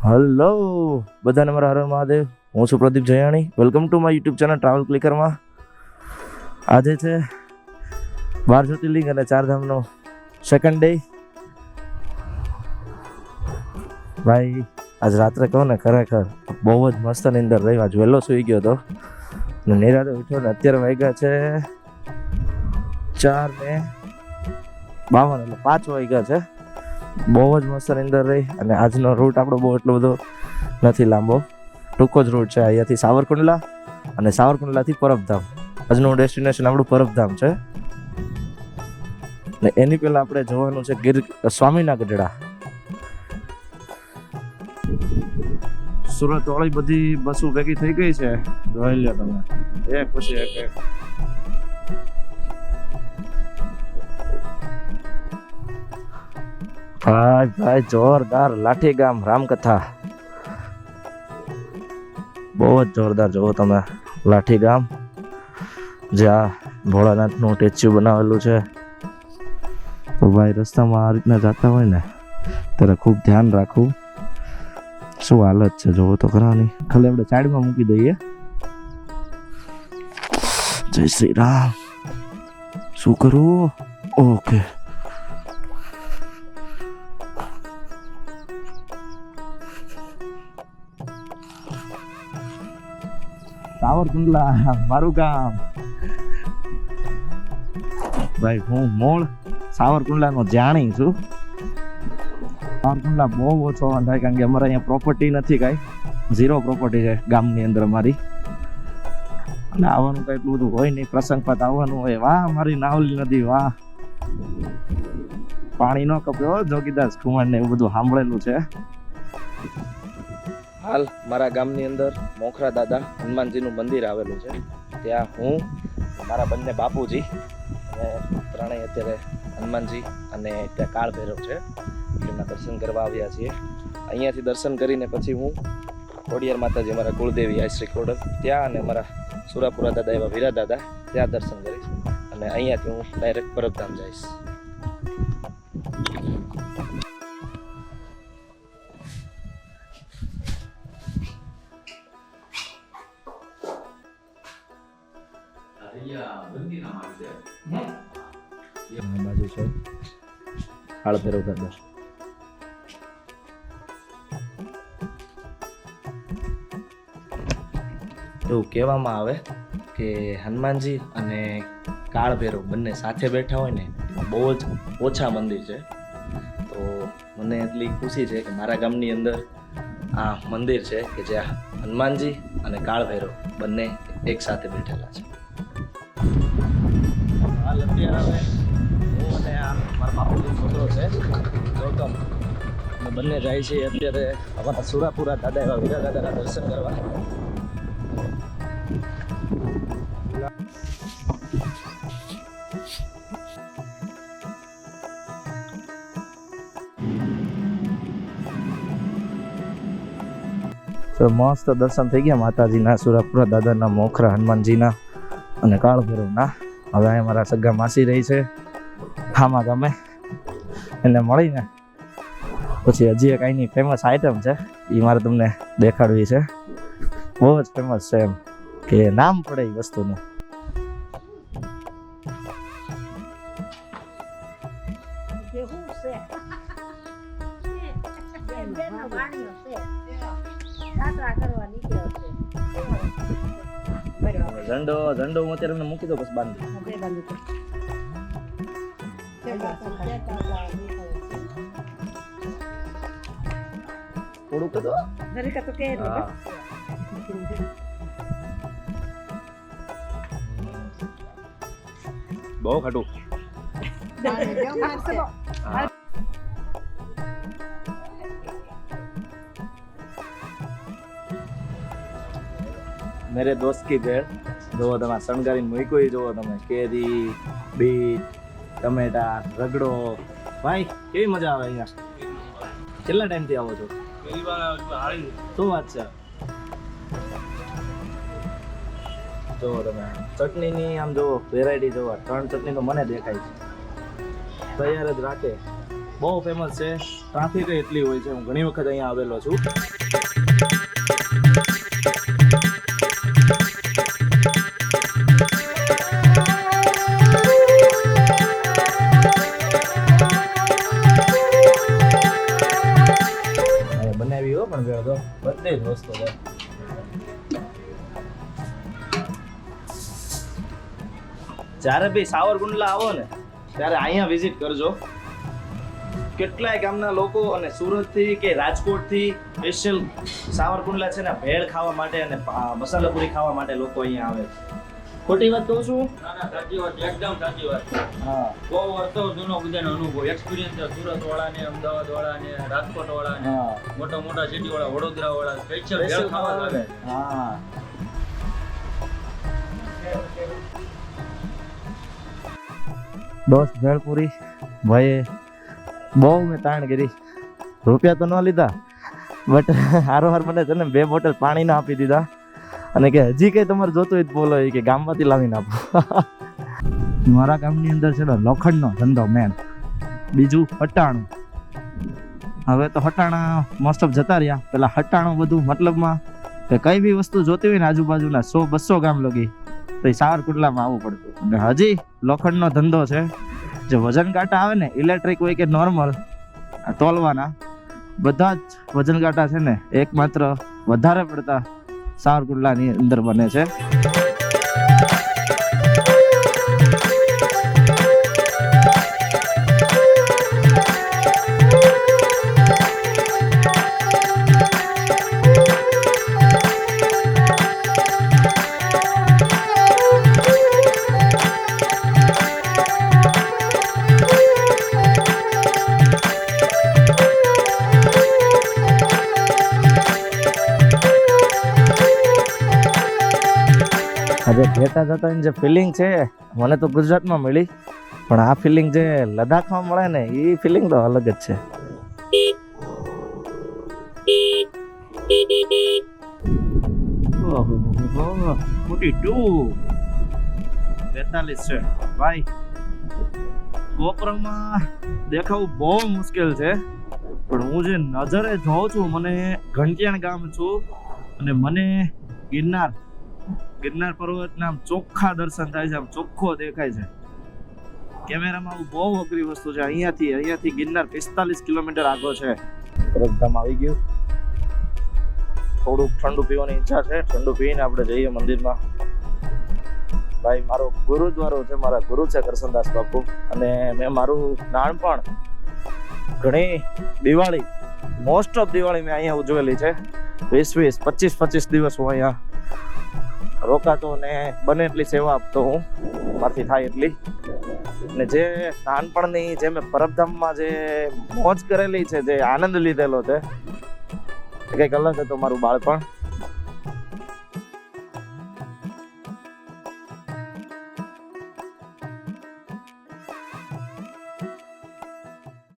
Hello બધાને મારા હર હર મહાદેવ. હું છું Pradeep Jayani. Welcome to my YouTube channel travel ક્લિકરમાં. આજે છે 12 જ્યોતિર્લિંગ અને 4 ધામનો સેકન્ડ ડે. ભાઈ આજ રાત્રે કહો ને ખરેખર બહુ જ મસ્ત નીંદર રહી. આજ વહેલો સૂઈ ગયો હતો ને નિરાતે ઉઠ્યો ને અત્યારે વાગ્યા છે 4:52 એટલે 5 વાગ્યા છે. બહુ જ મસ્ત નીંદર રહી. અને આજનો રૂટ આપણો બહુ એટલો બધો નથી લાંબો, ટૂંકો જ રૂટ છે. અહીંયાથી સાવરકુંડલા અને સાવરકુંડલાથી પરબધામ. આજનું ડેસ્ટિનેશન આપણું પરબધામ છે. ને એની પહેલા આપણે જવાનું છે ગીર સ્વામીના ગઢડા. સુરત વાળી બધી બસો ભેગી થઈ ગઈ છે, જોઈ લો તમે એક પછી એક. ભાઈ ભાઈ જોરદાર લાઠી ગામ રામકથા, બહુ જ જોરદાર. જોવો તમે લાઠી ગામ, જ્યાં ભોળાનાથનું સ્ટેચ્યુ બનાવેલું છે. તો ભાઈ રસ્તામાં આ રીતના જતા હોય ને ત્યારે ખૂબ ધ્યાન રાખવું. શું હાલત છે જોવો તો ખરાની. ખાલી આપણે સાઈડમાં મૂકી દઈએ. જય શ્રી રામ. શું કરવું? ઓકે. સાવરકુંડલા મારું ગામ. ભાઈ હું મૂળ સાવરકુંડલાનો જાણી છું. સાવરકુંડલા બહુ ઓછો થાય કારણ કે અમારે અહીંયા પ્રોપર્ટી નથી, કાંઈ 0 પ્રોપર્ટી છે ગામની અંદર અમારી. અને આવવાનું કઈ એટલું બધું હોય નહીં, પ્રસંગ પાત આવવાનું હોય. વાહ મારી નાવલી નદી, વાહ પાણી ન કપ્યો જોગીદાસ ખુમાણ ને એવું બધું સાંભળેલું છે. હાલ મારા ગામની અંદર મોખરા દાદા હનુમાનજીનું મંદિર આવેલું છે. ત્યાં હું, મારા બંને બાપુજી અને ત્રણેય અત્યારે હનુમાનજી અને ત્યાં કાળ ભૈરવ છે, એમના દર્શન કરવા આવ્યા છીએ. અહીંયાથી દર્શન કરીને પછી હું ખોડિયાર માતાજી, અમારા કુળદેવી આશ્રી ખોડલ, ત્યાં અને અમારા સુરાપુરા દાદા એવા વીરા દાદા ત્યાં દર્શન કરીશ. અને અહીંયાથી હું ડાયરેક્ટ પરબધામ જઈશ. બાજુ છે કાળ ભૈરવ દાદા. એવું કહેવામાં આવે કે હનુમાનજી અને કાળ ભૈરવ બંને સાથે બેઠા હોય ને બહુ જ ઓછા મંદિર છે. તો મને એટલી ખુશી છે કે મારા ગામની અંદર આ મંદિર છે કે જ્યાં હનુમાનજી અને કાળ ભૈરવ બંને એક સાથે બેઠેલા છે. હાલ અત્યારે હું અને આ મારા બાપુનો છોકરો છે ગૌતમ, અમે બંને જાય છે અત્યારે અમારા સુરાપુરા દાદા એવા વીરા દાદાના દર્શન કરવા. તો મસ્ત દર્શન થઈ ગયા માતાજીના, સુરાપુરા દાદાના, મોખરા હનુમાનજીના અને કાળ ભૈરવના. હવે અહીંયા મારા સગા માસી રહી છે ખામા ગામે, એને મળીને પછી હજી એક અહીંની ફેમસ આઈટમ છે એ મારે તમને દેખાડવી છે. બહુ જ ફેમસ છે, એમ કે નામ પડે એ વસ્તુનું. ઝંડો ઝંડો હું અત્યારે તમને મૂકી દો, બસ બાંધી થોડુંક તો બહુ ખાટું. મેરે દોસ્ત કી ભેળ જોવો તમે, શણગારીને મૂક્યું જોવો તમે. કેરી, બીટ, ટમેટા, રગડો. ભાઈ કેવી મજા આવે અહીંયા? કેટલા ટાઈમથી આવો છો? શું વાત છે? જોવો તમે ચટણીની આમ જોવો વેરાયટી જોવો. 3 ચટણી તો મને દેખાય છે, તૈયાર જ રાખે. બહુ ફેમસ છે. ટ્રાફિક એટલી હોય છે, હું ઘણી વખત અહીંયા આવેલો છું. બનાવી હો પણ તો બધી જ વસ્તુ છે. જ્યારે બી સાવરકુંડલા આવો ને ત્યારે અહીંયા વિઝિટ કરજો. કેટલાય ગામના લોકો અને સુરતથી કે રાજકોટથી સ્પેશિયલ સાવરકુંડલા છે ને ભેળ ખાવા માટે અને મસાલાપુરી ખાવા માટે લોકો અહીંયા આવે છે. ખોટી વાત કહું છું? ના સાચી વાત, એકદમ સાચી વાત. હા, બહુ વર્ષો જૂનો બધાનો અનુભવ એક્સપિરિયન્સ છે. સુરત વાળાને, અમદાવાદ વાળાને, રાજકોટ વાળાને, હા, મોટા સિટી વાળા, વડોદરા વાળા સ્પેશિયલ ભેળ ખાવા આવે. હા. દોસ્ત ભેળપુરી ભાઈ બહુ મેં તાણ કરી. રૂપિયા તો ન લીધા, બટ હારોહાર મને છે ને 2 બોટલ પાણીના આપી દીધા અને કે હજી કંઈ તમારે જોતું હોય તો બોલો, કે ગામમાંથી લાવીને આપો. મારા ગામની અંદર છે ને લોખંડનો ધંધો મેન, બીજું હટાણું. હવે તો હટાણા મોસ્ટ ઓફ જતા રહ્યા. પેલા હટાણું બધું મતલબમાં કે કઈ બી વસ્તુ જોતી હોય ને આજુબાજુના 100-200 ગામ લગી તો એ સાવરકુંડલામાં આવવું પડતું. અને હજી લોખંડનો ધંધો છે. જે વજન કાંટા આવે ને, ઇલેક્ટ્રિક હોય કે નોર્મલ તોલવાના, બધા જ વજન કાંટા છે ને એકમાત્ર વધારે પડતા સાવરકુંડલાની અંદર બને છે. આજે ઘેટા જતાની જે ફિલિંગ છે મને તો ગુજરાતમાં મળી, પણ આ ફિલિંગ જે લદ્દાખમાં મળે ને એ ફિલિંગ તો અલગ જ છે. 42 છે ભાઈ. ગોપ્રોમાં દેખાવું બહુ મુશ્કેલ છે, પણ હું જે નજરે જોઉં છું, મને ઘંટિયાણ ગામ છું અને મને ગિરનાર પર્વતના આમ ચોખ્ખા દર્શન થાય છે, આમ ચોખ્ખો દેખાય છે. કેમેરામાં આવું બહુ અઘરી વસ્તુ છે. અહીંયાથી ગિરનાર 45 કિલોમીટર આગળ છે. પરબધામ આવી ગયું. થોડુંક ઠંડુ પીવાની ઈચ્છા છે, ઠંડુ પીને આપણે જઈએ મંદિરમાં. ભાઈ મારો ગુરુદ્વારો છે, મારા ગુરુ છે કરસનદાસ બાપુ, અને મેં મારું નાનપણ ઘણી દિવાળી, મોસ્ટ ઓફ દિવાળી મેં અહીંયા ઉજવેલી છે. 25 દિવસ હું અહીંયા રોકાતો ને બને એટલી સેવા આપતો હું, મારથી થાય એટલી. ને જે નાનપણની જે મેં પરબધામમાં જે મોજ કરેલી છે, જે આનંદ લીધેલો છે, એ કંઈક અલગ હતો મારું બાળપણ.